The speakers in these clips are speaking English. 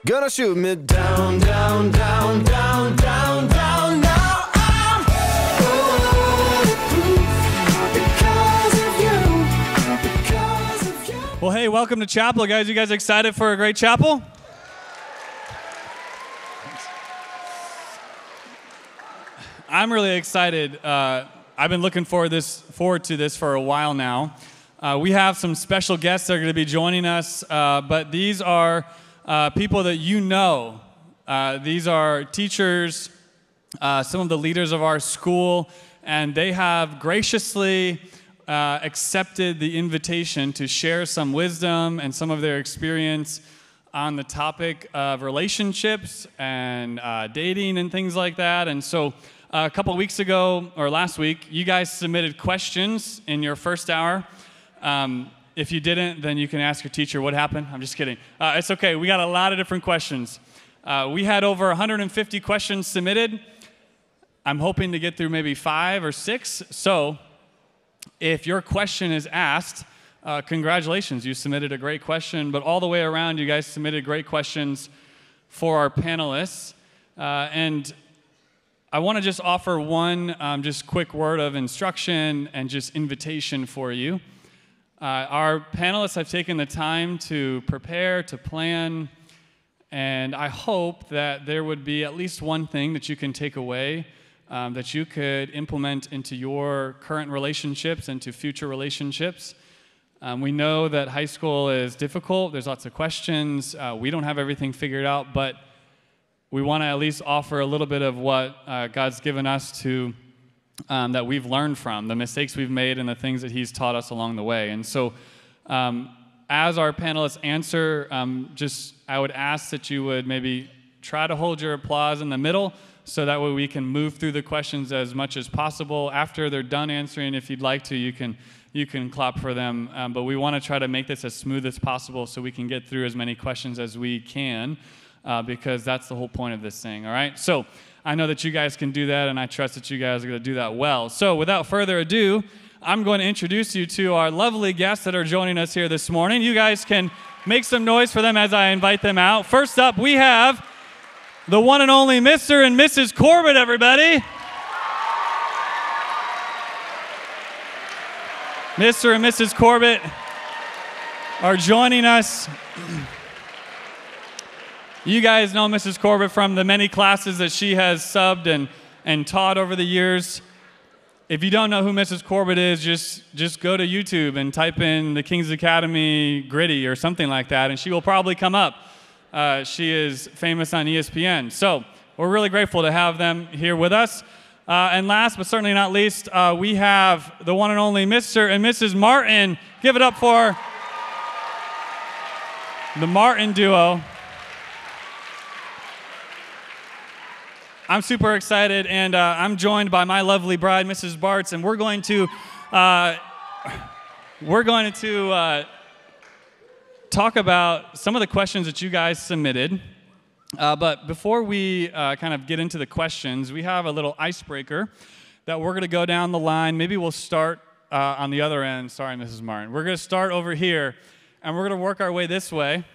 Gonna shoot me down, down, down, down, down, down. Now I'm bulletproof because of you. Well, hey, welcome to chapel, guys. You guys excited for a great chapel? I'm really excited. I've been looking forward to this for a while now. We have some special guests that are going to be joining us, but these are people that you know. These are teachers, some of the leaders of our school, and they have graciously accepted the invitation to share some wisdom and some of their experience on the topic of relationships and dating and things like that. And so a couple of weeks ago, or last week, you guys submitted questions in your first hour. If you didn't, then you can ask your teacher what happened. I'm just kidding. It's okay. We got a lot of different questions. We had over 150 questions submitted. I'm hoping to get through maybe 5 or 6. So if your question is asked, congratulations. You submitted a great question. But all the way around, you guys submitted great questions for our panelists. And I want to just offer one just quick word of instruction and just invitation for you. Our panelists have taken the time to prepare, to plan, and I hope that there would be at least one thing that you can take away that you could implement into your current relationships and to future relationships. We know that high school is difficult. There's lots of questions. We don't have everything figured out, but we want to at least offer a little bit of what God's given us to that we've learned from, the mistakes we've made and the things that He's taught us along the way. And so as our panelists answer, I would ask that you would maybe try to hold your applause in the middle so that way we can move through the questions as much as possible. After they're done answering, if you'd like to, you can clap for them. But we want to try to make this as smooth as possible so we can get through as many questions as we can. Because that's the whole point of this thing, all right? So I know that you guys can do that, and I trust that you guys are going to do that well. So without further ado, I'm going to introduce you to our lovely guests that are joining us here this morning. You guys can make some noise for them as I invite them out. First up, we have the one and only Mr. and Mrs. Corbett, everybody. Mr. and Mrs. Corbett are joining us. You guys know Mrs. Corbett from the many classes that she has subbed and taught over the years. If you don't know who Mrs. Corbett is, just go to YouTube and type in the King's Academy Gritty or something like that, and she will probably come up. She is famous on ESPN. So we're really grateful to have them here with us. And last but certainly not least, we have the one and only Mr. and Mrs. Martin. Give it up for the Martin duo. I'm super excited, and I'm joined by my lovely bride, Mrs. Bartz, and we're going to talk about some of the questions that you guys submitted. But before we kind of get into the questions, we have a little icebreaker that we're going to go down the line. Maybe we'll start on the other end. Sorry, Mrs. Martin. We're going to start over here, and we're going to work our way this way.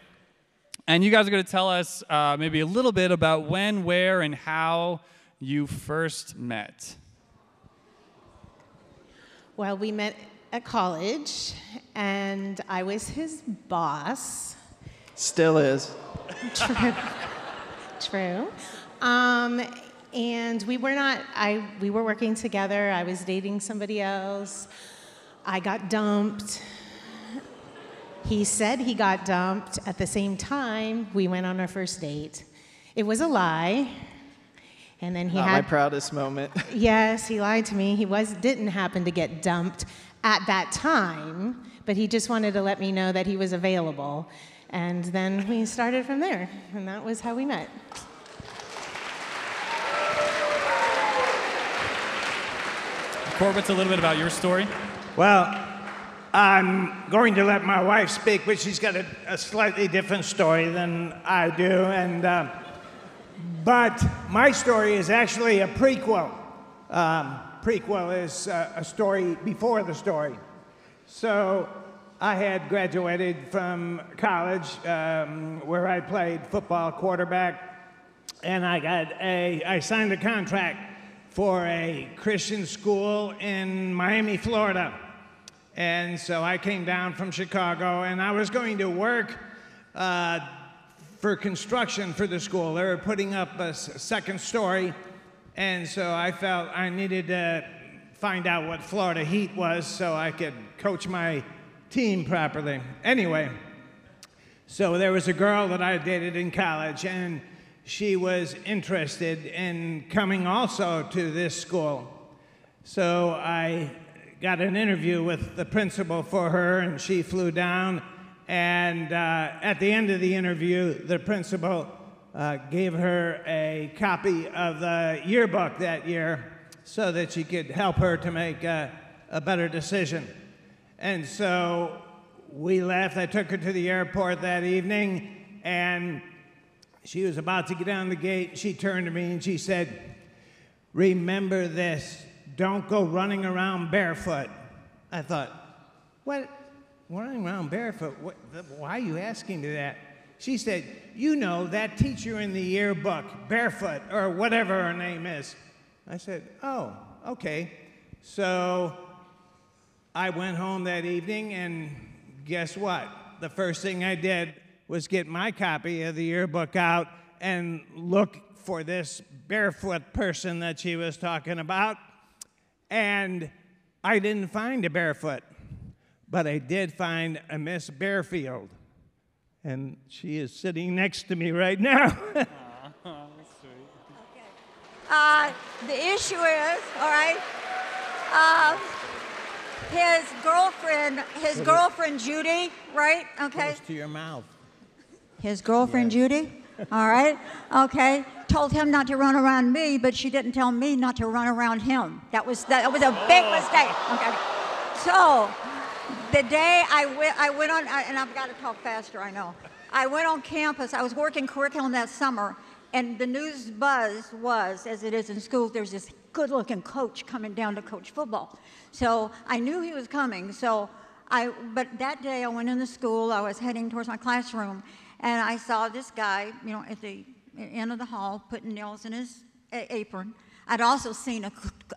And you guys are going to tell us maybe a little bit about when, where, and how you first met. Well, we met at college, and I was his boss. Still is. True. And we were working together. I was dating somebody else. I got dumped. He said he got dumped. At the same time, we went on our first date. It was a lie. And then he Not my proudest moment. Yes, he lied to me. He didn't happen to get dumped at that time, but he just wanted to let me know that he was available. And then we started from there, and that was how we met. Corbett's a little bit about your story. Well, I'm going to let my wife speak, but she's got a slightly different story than I do. But my story is actually a prequel. Prequel is a story before the story. So I had graduated from college where I played football quarterback, and I signed a contract for a Christian school in Miami, Florida. And so I came down from Chicago, and I was going to work for construction for the school. They were putting up a second story, and so I felt I needed to find out what Florida heat was so I could coach my team properly. Anyway, so there was a girl that I dated in college, and she was interested in coming also to this school. So I got an interview with the principal for her, and she flew down. And at the end of the interview, the principal gave her a copy of the yearbook that year so that she could help her to make a better decision. And so we left. I took her to the airport that evening, and she was about to get down the gate. She turned to me and she said, "Remember this, don't go running around barefoot." I thought, what? Running around barefoot? Why are you asking me that? She said, "You know, that teacher in the yearbook, barefoot," or whatever her name is. I said, "Oh, okay." So I went home that evening, and guess what? The first thing I did was get my copy of the yearbook out and look for this barefoot person that she was talking about. And I didn't find a barefoot, but I did find a Miss Barefield. And she is sitting next to me right now. The issue is, all right, his girlfriend Judy, right? Okay. Close to your mouth. His girlfriend Judy, all right, okay, told him not to run around me, but she didn't tell me not to run around him. That was a big mistake. Okay. So the day I went on, and I've got to talk faster, I know. I went on campus. I was working curriculum that summer, and the news buzz was, as it is in schools, there's this good-looking coach coming down to coach football. So I knew he was coming. But that day I went into school. I was heading towards my classroom, and I saw this guy, you know, at the end of the hall putting nails in his apron. I'd also seen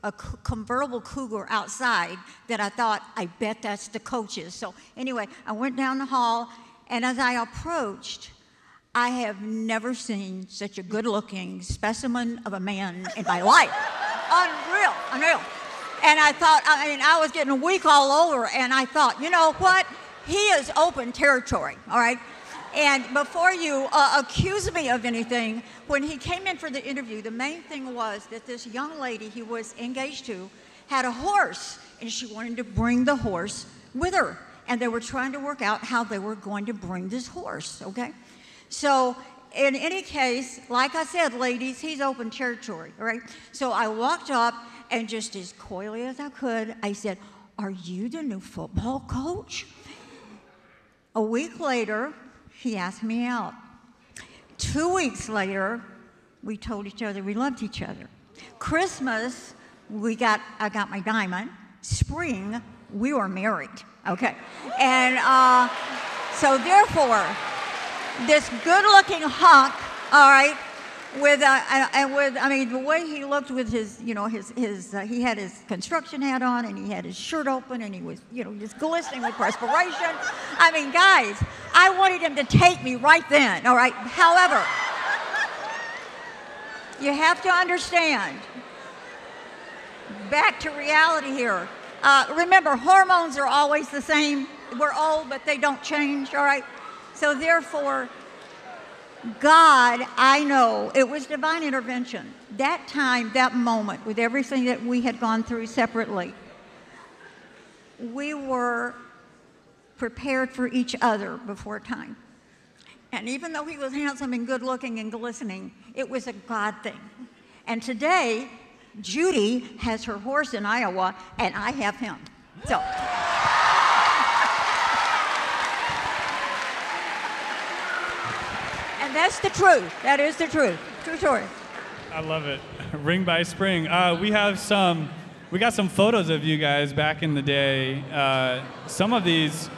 a convertible Cougar outside that I thought, I bet that's the coach's. So anyway, I went down the hall, and as I approached, I have never seen such a good-looking specimen of a man in my life. Unreal. And I thought, I was getting weak all over, and I thought, you know what? He is open territory, all right? And before you accuse me of anything, when he came in for the interview, the main thing was that this young lady he was engaged to had a horse, and she wanted to bring the horse with her. And they were trying to work out how they were going to bring this horse, okay? So in any case, like I said, ladies, he's open territory, all right? So I walked up, and just as coyly as I could, I said, "Are you the new football coach?" A week later, he asked me out. 2 weeks later, we told each other we loved each other. Christmas, I got my diamond. Spring, we were married, okay? And so therefore, this good-looking hunk, all right, the way he looked with his, you know, he had his construction hat on, and he had his shirt open, and he was, you know, just glistening with perspiration. I mean, guys, I wanted him to take me right then, all right? However, you have to understand, back to reality here. Remember, hormones are always the same. We're old, but they don't change, all right? So therefore, God, I know, it was divine intervention. That time, that moment, with everything that we had gone through separately, we were prepared for each other before time. And even though he was handsome and good-looking and glistening, it was a God thing. And today, Judy has her horse in Iowa, and I have him. So. And that's the truth. That is the truth. True story. I love it. Ring by Spring. We got some photos of you guys back in the day. Some of these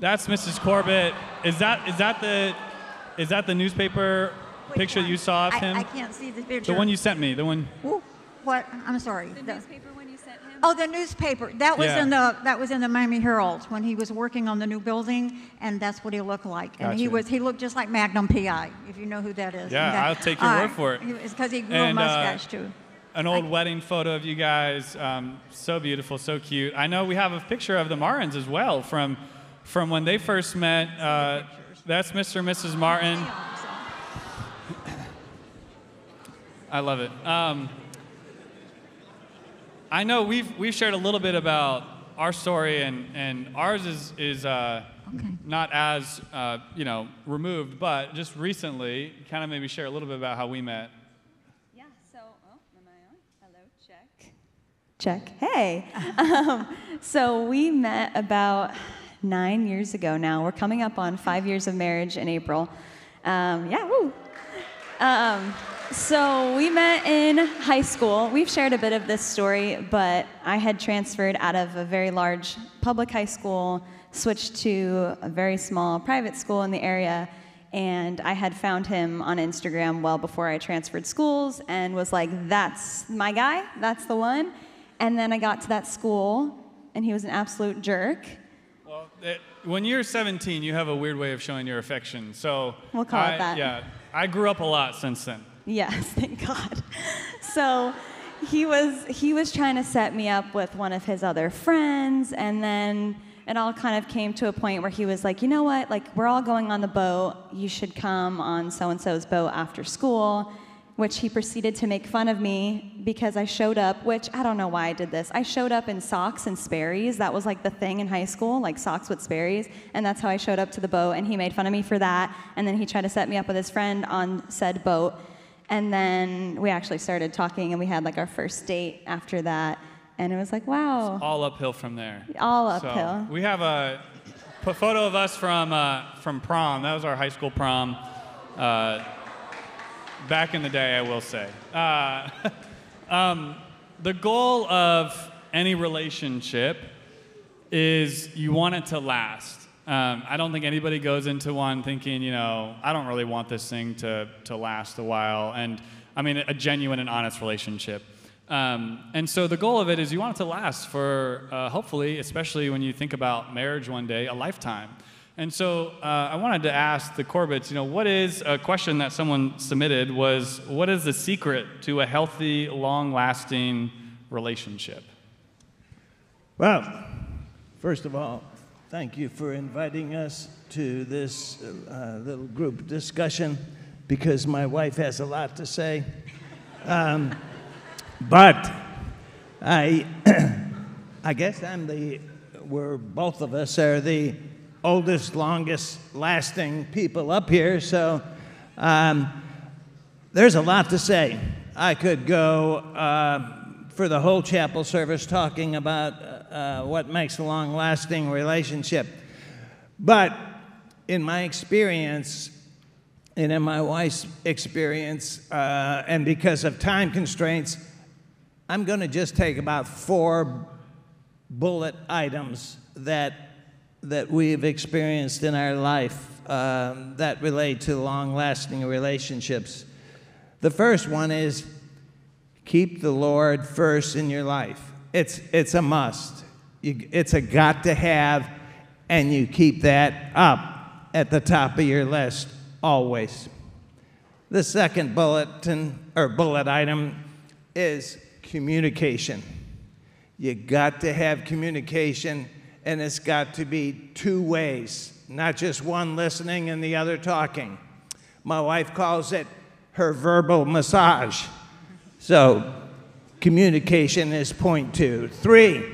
That's Mrs. Corbett. Is that the newspaper picture that you saw of him? I can't see the picture. The one you sent me. The one. Ooh, what? I'm sorry. The newspaper when you sent him? Oh, the newspaper. That was Yeah. that was in the Miami Herald when he was working on the new building, and that's what he looked like. And Gotcha. he looked just like Magnum PI, if you know who that is. Yeah, And that- I'll take your word for it. It's because he grew a And, mustache too. An old wedding photo of you guys. So beautiful, so cute. I know we have a picture of the Martins as well from when they first met. That's Mr. and Mrs. Martin. I love it. I know we've shared a little bit about our story, and ours is not as removed, but just recently, kind of maybe share a little bit about how we met. Yeah, so, am I on? Hello, check. Hey. So we met about 9 years ago now. We're coming up on 5 years of marriage in April. Woo. So we met in high school. We've shared a bit of this story, but I had transferred out of a very large public high school, switched to a very small private school in the area, and I had found him on Instagram well before I transferred schools and was like, that's my guy, that's the one. And then I got to that school, and he was an absolute jerk. Well, when you're 17, you have a weird way of showing your affection. So We'll call it that. Yeah, I grew up a lot since then. Yes, thank God. So he was trying to set me up with one of his other friends, and then it all kind of came to a point where he was like, you know what, like, we're all going on the boat. You should come on so-and-so's boat after school, which he proceeded to make fun of me because I showed up, which I don't know why I did this. I showed up in socks and Sperry's. That was like the thing in high school, like socks with Sperry's, and that's how I showed up to the boat, and he made fun of me for that, and then he tried to set me up with his friend on said boat. And then we actually started talking, and we had like our first date after that. And it was like, wow. All uphill from there. All uphill. So we have a photo of us from prom. That was our high school prom. Back in the day, I will say. The goal of any relationship is you want it to last. I don't think anybody goes into one thinking, I don't really want this thing to last a while. And I mean, a genuine and honest relationship. And so the goal of it is you want it to last for, hopefully, especially when you think about marriage one day, a lifetime. And so I wanted to ask the Corbetts, what is a question that someone submitted was, what is the secret to a healthy, long-lasting relationship? Well, first of all, thank you for inviting us to this little group discussion because my wife has a lot to say. But I guess both of us are the oldest, longest lasting people up here, so there's a lot to say. I could go for the whole chapel service talking about what makes a long-lasting relationship. But in my experience, and in my wife's experience, and because of time constraints, I'm going to just take about 4 bullet items that we've experienced in our life that relate to long-lasting relationships. The first one is keep the Lord first in your life. It's a must. It's a got to have, and you keep that up at the top of your list always. The second bullet item is communication. You got to have communication, and it's got to be 2 ways, not just one listening and the other talking. My wife calls it her verbal massage. So communication is point 2. 3,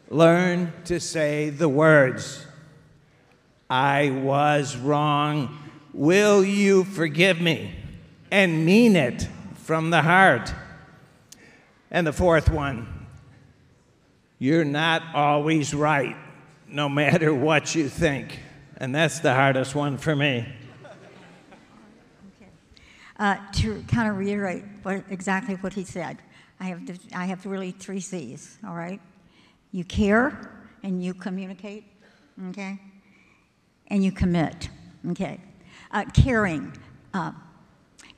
learn to say the words. I was wrong. Will you forgive me? And mean it from the heart. And the 4th one, you're not always right, no matter what you think. And that's the hardest one for me. To kind of reiterate exactly what he said, I have really 3 C's, all right? You care and you communicate, okay? And you commit, okay? Caring.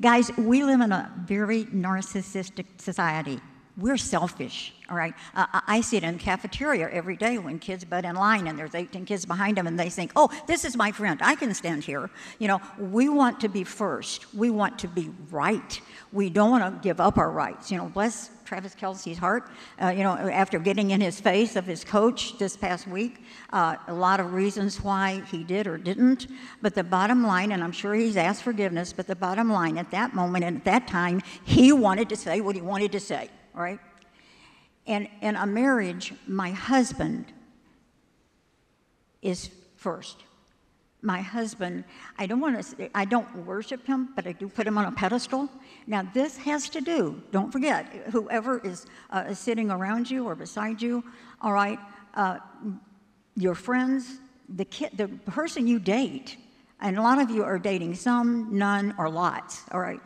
Guys, we live in a very narcissistic society. We're selfish, all right? I see it in the cafeteria every day when kids butt in line and there's 18 kids behind them and they think, oh, this is my friend, I can stand here. You know, we want to be first. We want to be right. We don't want to give up our rights. You know, bless Travis Kelce's heart, you know, after getting in his face of his coach this past week, a lot of reasons why he did or didn't. But the bottom line, and I'm sure he's asked forgiveness, but the bottom line at that moment and at that time, he wanted to say what he wanted to say. All right? And in a marriage, my husband is first. My husband, I don't worship him, but I do put him on a pedestal. Now, this has to do, don't forget, whoever is sitting around you or beside you, all right, your friends, the person you date, and a lot of you are dating some, none, or lots, all right?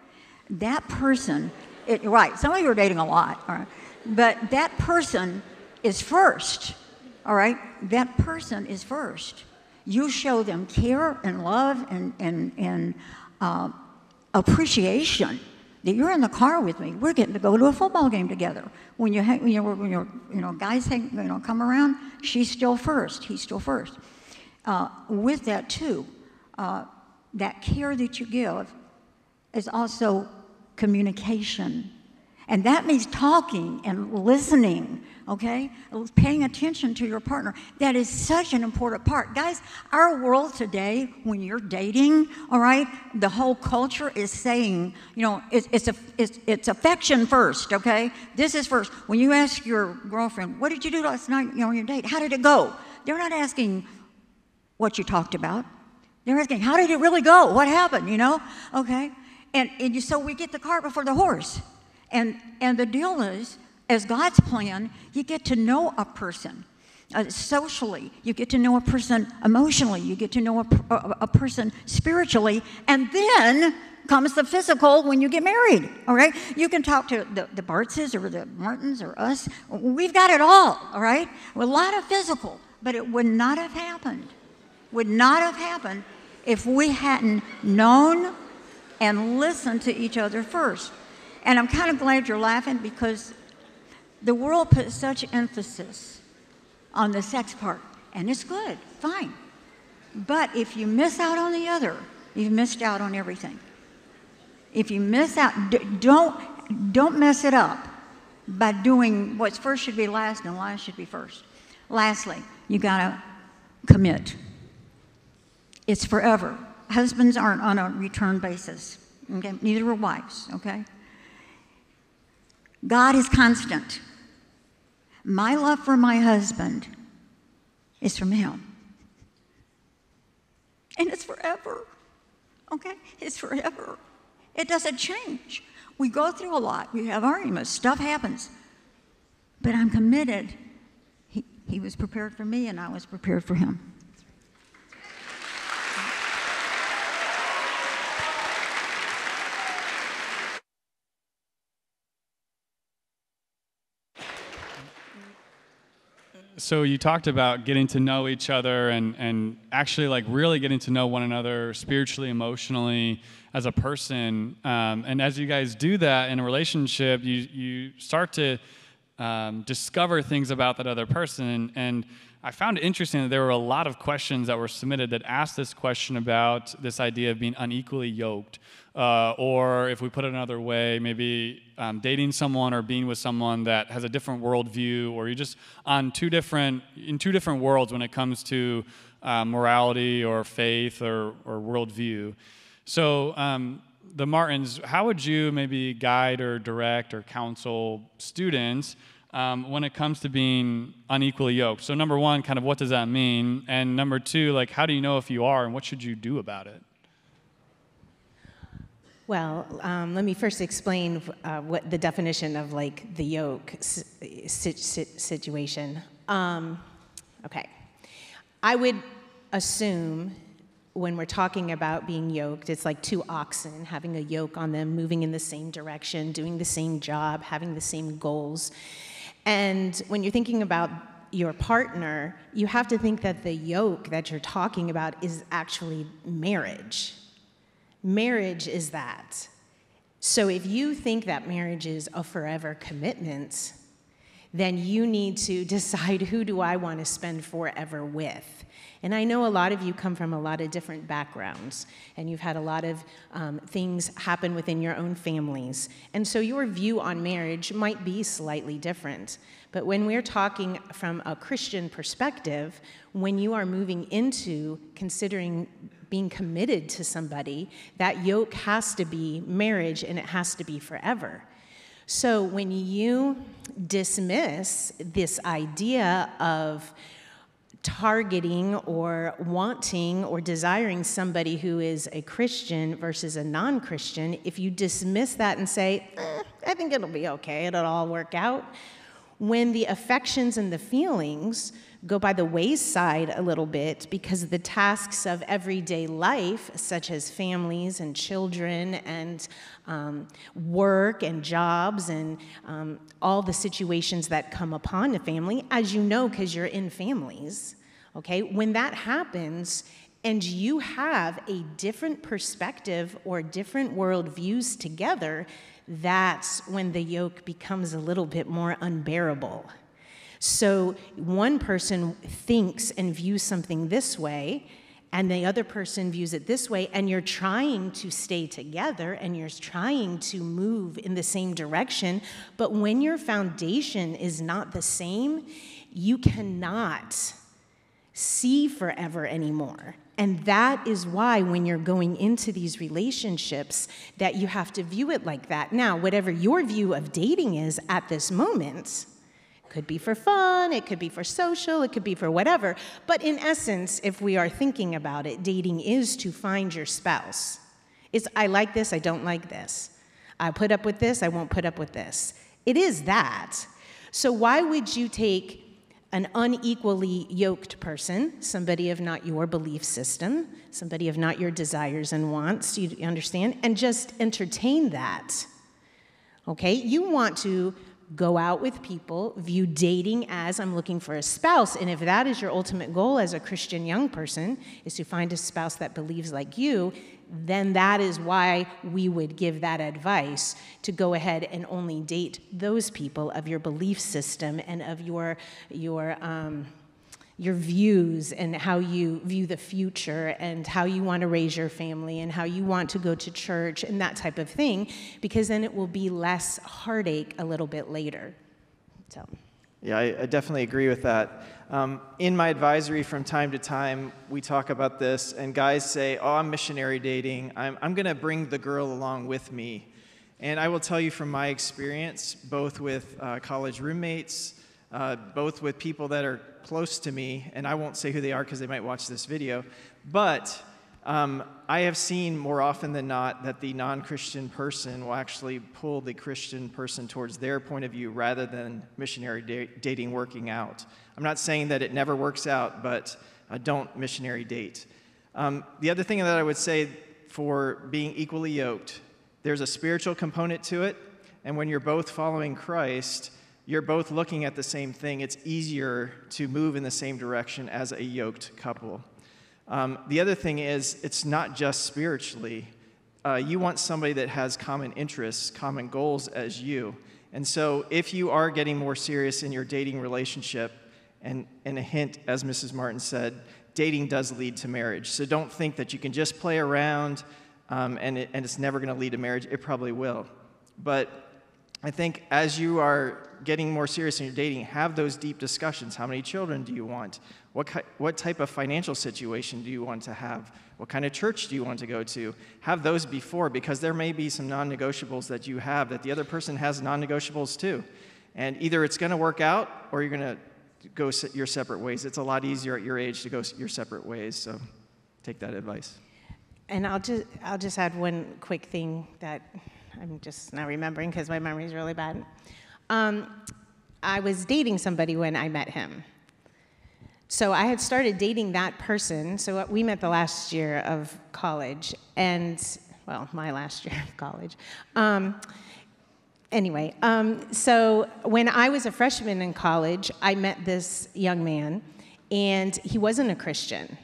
That person, right, some of you are dating a lot, all right? But that person is first, all right? That person is first. You show them care and love and appreciation. That you're in the car with me. We're getting to go to a football game together. When guys come around, she's still first. He's still first. With that too, that care that you give is also communication. And that means talking and listening, okay? Paying attention to your partner. That is such an important part. Guys, our world today, when you're dating, all right, the whole culture is saying, you know, it's affection first, okay? This is first. When you ask your girlfriend, what did you do last night, on your date? How did it go? They're not asking what you talked about. They're asking, how did it really go? What happened, Okay? And so we get the cart before the horse. And the deal is, as God's plan, you get to know a person socially. You get to know a person emotionally. You get to know a person spiritually. And then comes the physical when you get married, all right? You can talk to the Bartzes or the Martins or us. We've got it all right? A lot of physical, but it would not have happened. Would not have happened if we hadn't known and listened to each other first. And I'm kind of glad you're laughing because the world puts such emphasis on the sex part. And it's good, fine. But if you miss out on the other, you've missed out on everything. If you miss out, don't mess it up by doing what's first should be last and last should be first. Lastly, you gotta commit. It's forever. Husbands aren't on a return basis. Okay? Neither are wives, okay? God is constant. My love for my husband is from him. And it's forever, okay? It's forever. It doesn't change. We go through a lot. We have arguments. Stuff happens. But I'm committed. He was prepared for me, and I was prepared for him. So you talked about getting to know each other and actually like really getting to know one another spiritually, emotionally, as a person. And as you guys do that in a relationship, you start to discover things about that other person. And I found it interesting that there were a lot of questions that were submitted that asked this question about this idea of being unequally yoked. Or if we put it another way, maybe dating someone or being with someone that has a different worldview, or you're just in two different worlds when it comes to morality or faith or worldview. So the Martins, how would you maybe guide or direct or counsel students when it comes to being unequally yoked? So number one, kind of what does that mean? And number two, like how do you know if you are, and what should you do about it? Well, let me first explain what the definition of like the yoke situation. Okay, I would assume when we're talking about being yoked, it's like two oxen having a yoke on them, moving in the same direction, doing the same job, having the same goals. And when you're thinking about your partner, you have to think that the yoke that you're talking about is actually marriage. Marriage is that. So if you think that marriage is a forever commitment, then you need to decide, who do I want to spend forever with? And I know a lot of you come from a lot of different backgrounds, and you've had a lot of things happen within your own families. And so your view on marriage might be slightly different. But when we're talking from a Christian perspective, when you are moving into considering being committed to somebody, that yoke has to be marriage, and it has to be forever. So when you dismiss this idea of targeting or wanting or desiring somebody who is a Christian versus a non-Christian, if you dismiss that and say, I think it'll be okay, it'll all work out, when the affections and the feelings go by the wayside a little bit because the tasks of everyday life, such as families and children and work and jobs and all the situations that come upon a family, as you know, because you're in families, okay? When that happens and you have a different perspective or different worldviews together, that's when the yoke becomes a little bit more unbearable. So one person thinks and views something this way, and the other person views it this way, and you're trying to stay together, and you're trying to move in the same direction, but when your foundation is not the same, you cannot see forever anymore. And that is why when you're going into these relationships that you have to view it like that. Now, whatever your view of dating is at this moment, could be for fun, it could be for social, it could be for whatever. But in essence, if we are thinking about it, dating is to find your spouse. It's, I like this, I don't like this. I put up with this, I won't put up with this. It is that. So why would you take an unequally yoked person, somebody of not your belief system, somebody of not your desires and wants, you understand, and just entertain that, okay? You want to go out with people, view dating as I'm looking for a spouse, and if that is your ultimate goal as a Christian young person, is to find a spouse that believes like you, then that is why we would give that advice to go ahead and only date those people of your belief system and of your views and how you view the future and how you want to raise your family and how you want to go to church and that type of thing, because then it will be less heartache a little bit later. So. Yeah, I definitely agree with that. In my advisory from time to time, we talk about this, and guys say, oh, I'm missionary dating. I'm going to bring the girl along with me. And I will tell you from my experience, both with college roommates, both with people that are close to me, and I won't say who they are because they might watch this video, but I have seen more often than not that the non-Christian person will actually pull the Christian person towards their point of view rather than missionary dating working out. I'm not saying that it never works out, but don't missionary date. The other thing that I would say for being equally yoked, there's a spiritual component to it, and when you're both following Christ, you're both looking at the same thing. It's easier to move in the same direction as a yoked couple. The other thing is, it's not just spiritually. You want somebody that has common interests, common goals as you. And so if you are getting more serious in your dating relationship, and a hint, as Mrs. Martin said, dating does lead to marriage. So don't think that you can just play around and it's never going to lead to marriage. It probably will. But I think as you are getting more serious in your dating, have those deep discussions. How many children do you want? What type of financial situation do you want to have? What kind of church do you want to go to? Have those before, because there may be some non-negotiables that you have that the other person has non-negotiables too. And either it's going to work out or you're going to go your separate ways. It's a lot easier at your age to go your separate ways, so take that advice. And I'll just add one quick thing that I'm just not remembering because my memory is really bad. I was dating somebody when I met him. So I had started dating that person. So we met the last year of college, and, well, my last year of college. Anyway, so when I was a freshman in college, I met this young man, and he wasn't a Christian.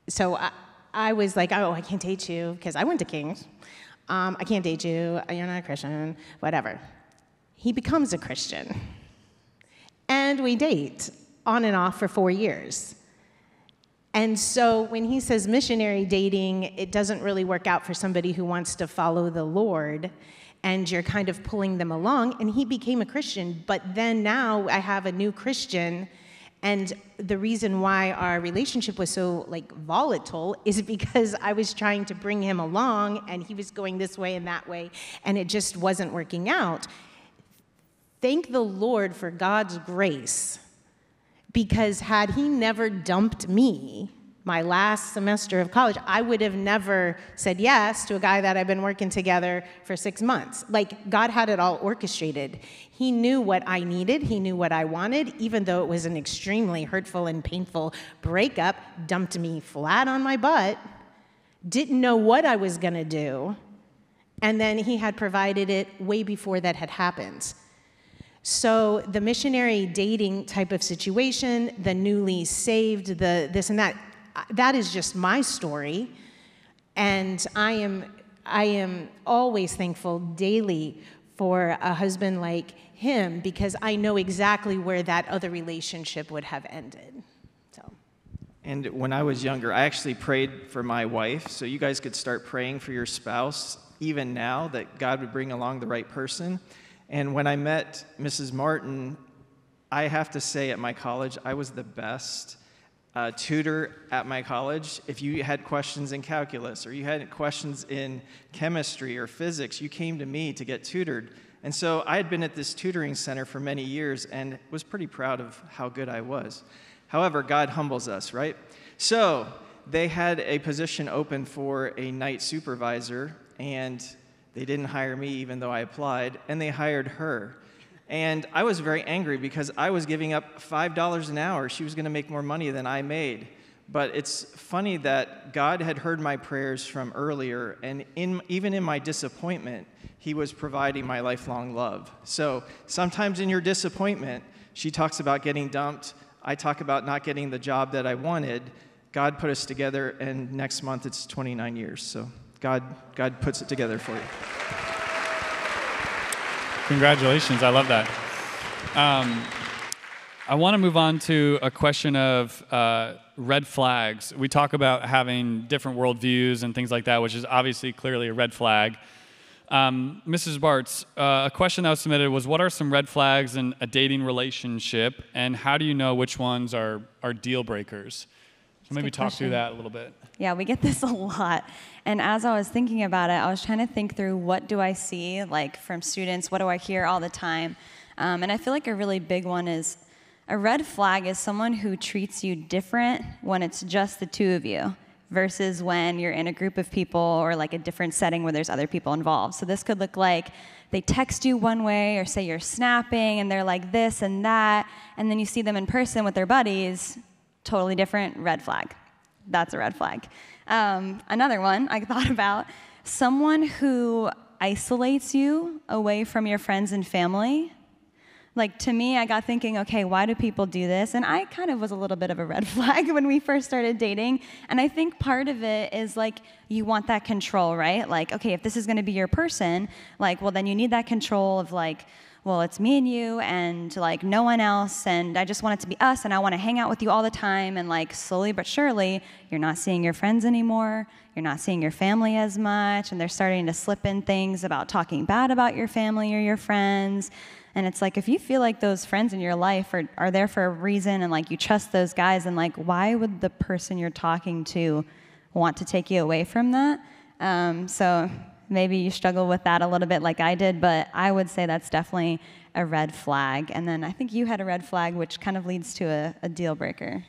So I was like, oh, I can't date you, because I went to King's. I can't date you, you're not a Christian, whatever. He becomes a Christian. And we date on and off for 4 years. And so when he says missionary dating, it doesn't really work out for somebody who wants to follow the Lord, and you're kind of pulling them along. And he became a Christian, but then now I have a new Christian, and the reason why our relationship was so volatile is because I was trying to bring him along, and he was going this way and that way, and it just wasn't working out. Thank the Lord for God's grace, because had he never dumped me my last semester of college, I would have never said yes to a guy that I've been working together for 6 months. God had it all orchestrated. He knew what I needed. He knew what I wanted, even though it was an extremely hurtful and painful breakup, dumped me flat on my butt, didn't know what I was gonna do, and then he had provided it way before that had happened. So the missionary dating type of situation, the newly saved, the this and that is just my story. And I am always thankful daily for a husband like him, because I know exactly where that other relationship would have ended. So. And when I was younger, I actually prayed for my wife, so you guys could start praying for your spouse even now, that God would bring along the right person. And when I met Mrs. Martin, I have to say at my college, I was the best tutor at my college. If you had questions in calculus, or you had questions in chemistry or physics, you came to me to get tutored. And so I had been at this tutoring center for many years and was pretty proud of how good I was. However, God humbles us, right? So they had a position open for a night supervisor, and they didn't hire me even though I applied, and they hired her. And I was very angry because I was giving up $5 an hour. She was going to make more money than I made. But it's funny that God had heard my prayers from earlier, and even in my disappointment, he was providing my lifelong love. So sometimes in your disappointment, she talks about getting dumped. I talk about not getting the job that I wanted. God put us together, and next month it's 29 years. So God puts it together for you. Congratulations. I love that. I want to move on to a question of red flags. We talk about having different worldviews and things like that, which is obviously clearly a red flag. Mrs. Bartz, a question that was submitted was, what are some red flags in a dating relationship, and how do you know which ones are deal breakers? So maybe talk through that a little bit. Yeah, we get this a lot. And as I was thinking about it, I was trying to think through, what do I see from students? What do I hear all the time? And I feel like a really big one is, a red flag is someone who treats you different when it's just the two of you versus when you're in a group of people or a different setting where there's other people involved. So this could look like they text you one way, or say you're snapping and they're like this and that, and then you see them in person with their buddies, totally different, red flag. That's a red flag. Another one I thought about, someone who isolates you away from your friends and family. To me, I got thinking, okay, why do people do this? And I kind of was a little bit of a red flag when we first started dating. And I think part of it is you want that control, right? Okay, if this is going to be your person, well, then you need that control of well, it's me and you and no one else, and I just want it to be us, and I want to hang out with you all the time, and slowly but surely, you're not seeing your friends anymore, you're not seeing your family as much, and they're starting to slip in things about talking bad about your family or your friends. And it's if you feel like those friends in your life are there for a reason, and you trust those guys, then why would the person you're talking to want to take you away from that? So maybe you struggle with that a little bit like I did, but I would say that's definitely a red flag. And then I think you had a red flag, which kind of leads to a deal breaker.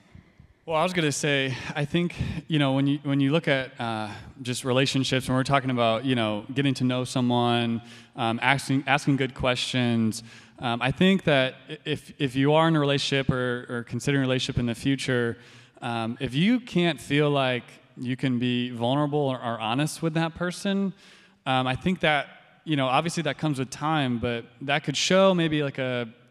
Well, I was going to say, I think, when you look at just relationships, when we're talking about, getting to know someone, asking good questions, I think that if you are in a relationship or considering a relationship in the future, if you can't feel like you can be vulnerable or honest with that person, I think that obviously that comes with time, but that could show maybe like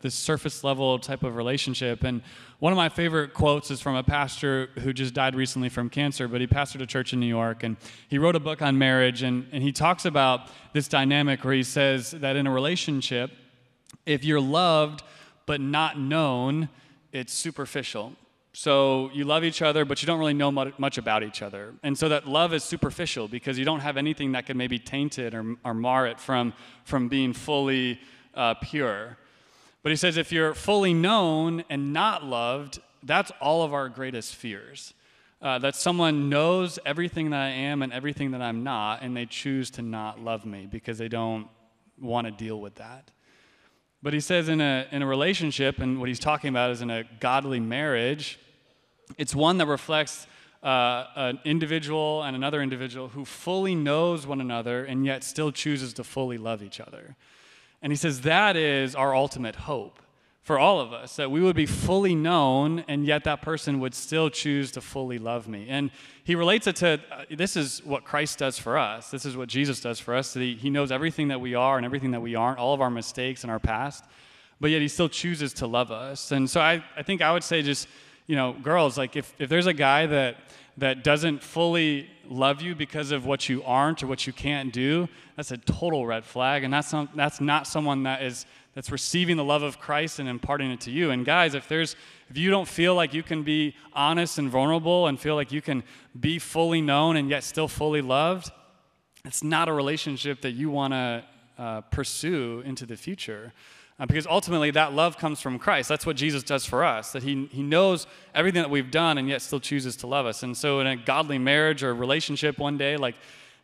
this surface level type of relationship. And one of my favorite quotes is from a pastor who just died recently from cancer, but he pastored a church in New York, and he wrote a book on marriage, and he talks about this dynamic where he says that in a relationship, if you're loved but not known, it's superficial. So you love each other, but you don't really know much about each other. And so that love is superficial because you don't have anything that could maybe taint it or mar it from being fully pure. But he says if you're fully known and not loved, that's all of our greatest fears. That someone knows everything that I am and everything that I'm not, and they choose to not love me because they don't want to deal with that. But he says in a relationship, and what he's talking about is in a godly marriage, it's one that reflects an individual and another individual who fully knows one another and yet still chooses to fully love each other. And he says that is our ultimate hope for all of us, that we would be fully known and yet that person would still choose to fully love me. And he relates it to, this is what Christ does for us. This is what Jesus does for us. That he knows everything that we are and everything that we aren't, all of our mistakes and our past, but yet he still chooses to love us. And so I think I would say just, girls, like if there's a guy that doesn't fully love you because of what you aren't or what you can't do, that's a total red flag, and that's not someone that's receiving the love of Christ and imparting it to you. And guys, if you don't feel like you can be honest and vulnerable and feel like you can be fully known and yet still fully loved, it's not a relationship that you want to pursue into the future. Because ultimately, that love comes from Christ. That's what Jesus does for us, that he knows everything that we've done and yet still chooses to love us. And so in a godly marriage or relationship one day, like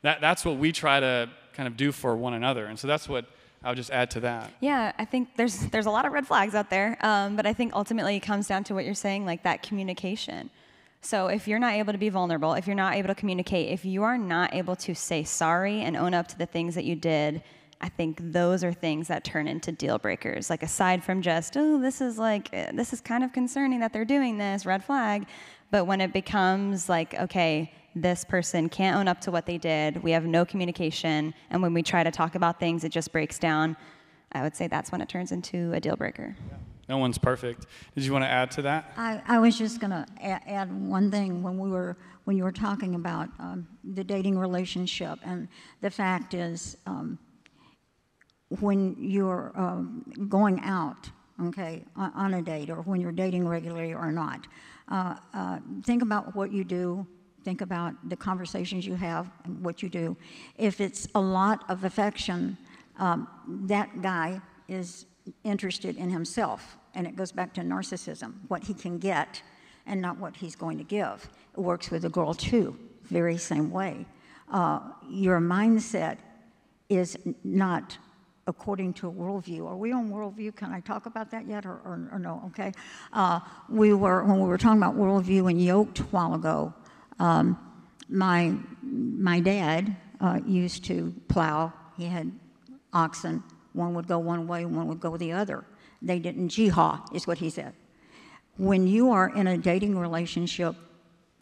that's what we try to kind of do for one another. And so that's what I would just add to that. Yeah, I think there's a lot of red flags out there, but I think ultimately it comes down to what you're saying, like that communication. So if you're not able to be vulnerable, if you're not able to communicate, if you are not able to say sorry and own up to the things that you did, I think those are things that turn into deal breakers. Like aside from just, this is kind of concerning that they're doing this, red flag. But when it becomes like, okay, this person can't own up to what they did, we have no communication, and when we try to talk about things, it just breaks down, I would say that's when it turns into a deal breaker. Yeah. No one's perfect. Did you want to add to that? I was just going to add one thing when you were talking about the dating relationship, and the fact is, when you're going out, okay, on a date, or when you're dating regularly or not, think about what you do, think about the conversations you have and what you do. If it's a lot of affection, that guy is interested in himself, and it goes back to narcissism, what he can get and not what he's going to give. It works with a girl too, very same way. Your mindset is not according to a worldview. Are we on worldview? Can I talk about that yet or no? Okay. When we were talking about worldview and yoked a while ago, my dad used to plow. He had oxen. One would go one way, one would go the other. They didn't jihad, is what he said. When you are in a dating relationship,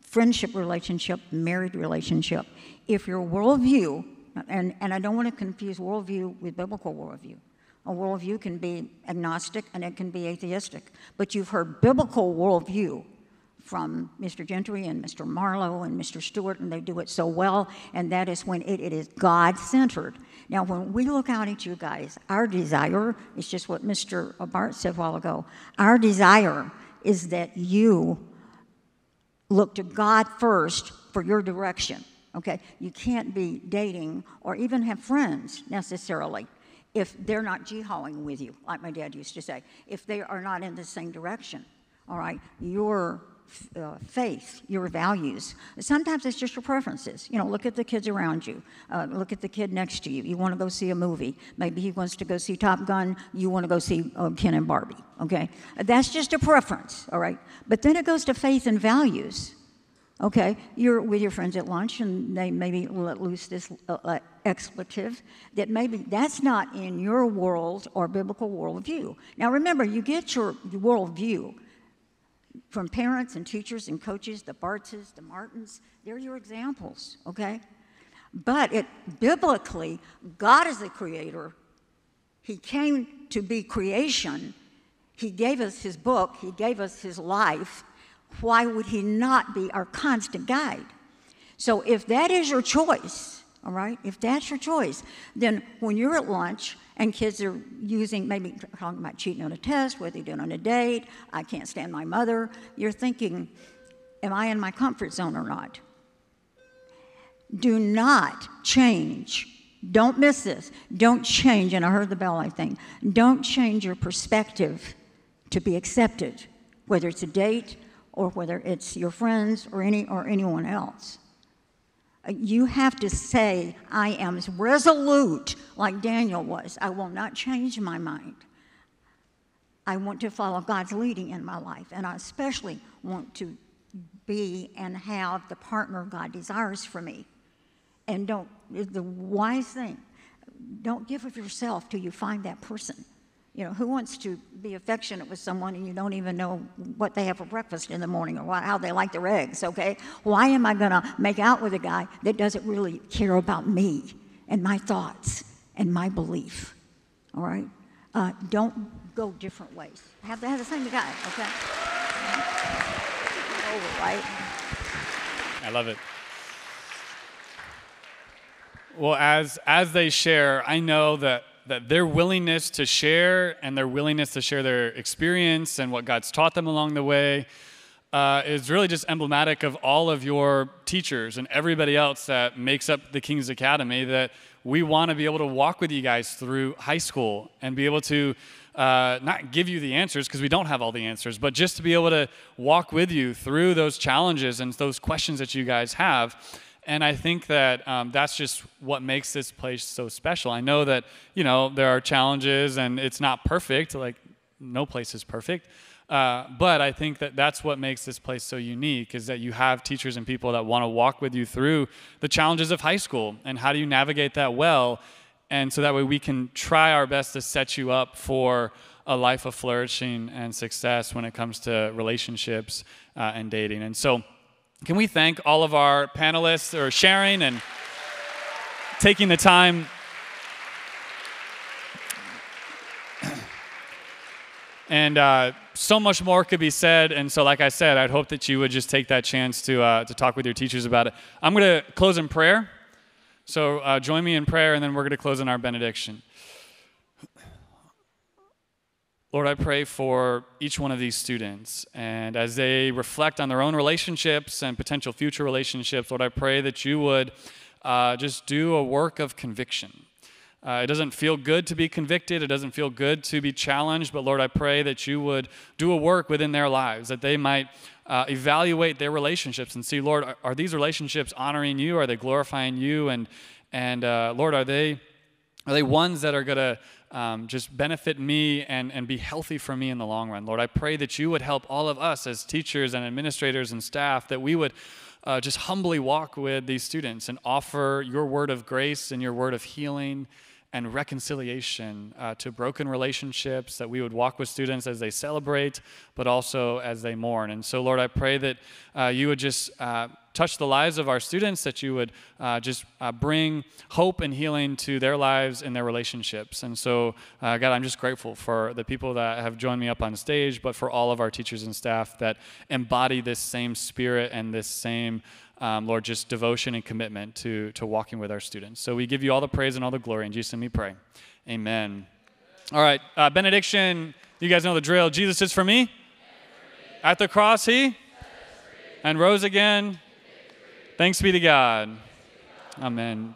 friendship relationship, married relationship, if your worldview, and I don't want to confuse worldview with biblical worldview. A worldview can be agnostic and it can be atheistic. But you've heard biblical worldview from Mr. Gentry and Mr. Marlowe and Mr. Stewart, and they do it so well, and that is when it is God-centered. Now, when we look out at you guys, our desire is just what Mr. Bartz said a while ago. Our desire is that you look to God first for your direction. Okay, you can't be dating or even have friends necessarily if they're not jihading with you, like my dad used to say, if they are not in the same direction. All right, your faith, your values. Sometimes it's just your preferences. Look at the kids around you. Look at the kid next to you. You want to go see a movie. Maybe he wants to go see Top Gun. You want to go see Ken and Barbie. Okay, that's just a preference. All right, but then it goes to faith and values. Okay, you're with your friends at lunch and they maybe let loose this expletive that maybe that's not in your world or biblical worldview. Now remember, you get your worldview from parents and teachers and coaches, the Bartzes, the Martins. They're your examples, okay? But biblically, God is the creator. He came to be creation. He gave us his book. He gave us his life. Why would he not be our constant guide? So if that is your choice, all right, if that's your choice, then when you're at lunch and kids are maybe talking about cheating on a test, what they're doing on a date, I can't stand my mother, you're thinking, am I in my comfort zone or not? Do not change. Don't miss this. Don't change, and I heard the bell, I think. Don't change your perspective to be accepted, whether it's a date or whether it's your friends or anyone else. You have to say, I am as resolute like Daniel was. I will not change my mind. I want to follow God's leading in my life, and I especially want to be and have the partner God desires for me. And the wise thing, don't give of yourself till you find that person. You know, who wants to be affectionate with someone and you don't even know what they have for breakfast in the morning or how they like their eggs, okay? Why am I going to make out with a guy that doesn't really care about me and my thoughts and my belief, all right? Don't go different ways. Have the same guy, okay? Over, right? I love it. Well, as they share, I know that their willingness to share and their willingness to share their experience and what God's taught them along the way is really just emblematic of all of your teachers and everybody else that makes up the King's Academy, that we want to be able to walk with you guys through high school and be able to not give you the answers because we don't have all the answers, but just to be able to walk with you through those challenges and those questions that you guys have. And I think that that's just what makes this place so special. I know that, you know, there are challenges and it's not perfect, like no place is perfect. But I think that that's what makes this place so unique, is that you have teachers and people that want to walk with you through the challenges of high school and how do you navigate that well. And so that way we can try our best to set you up for a life of flourishing and success when it comes to relationships and dating. And so can we thank all of our panelists for sharing and taking the time. And so much more could be said. And so, like I said, I'd hope that you would just take that chance to talk with your teachers about it. I'm going to close in prayer. So join me in prayer, and then we're going to close in our benediction. Lord, I pray for each one of these students, and as they reflect on their own relationships and potential future relationships, Lord, I pray that you would just do a work of conviction. It doesn't feel good to be convicted. It doesn't feel good to be challenged, but Lord, I pray that you would do a work within their lives, that they might evaluate their relationships and see, Lord, are these relationships honoring you? Are they glorifying you? And Lord, are they ones that are going to just benefit me and be healthy for me in the long run? Lord, I pray that you would help all of us as teachers and administrators and staff, that we would just humbly walk with these students and offer your word of grace and your word of healing and reconciliation to broken relationships, that we would walk with students as they celebrate, but also as they mourn. And so, Lord, I pray that you would just touch the lives of our students, that you would just bring hope and healing to their lives and their relationships. And so, God, I'm just grateful for the people that have joined me up on stage, but for all of our teachers and staff that embody this same spirit and this same Lord, just devotion and commitment to walking with our students. So we give you all the praise and all the glory. In Jesus' name we pray. Amen. All right, benediction. You guys know the drill. Jesus is for me. At the cross he and rose again. Thanks be to God. Amen.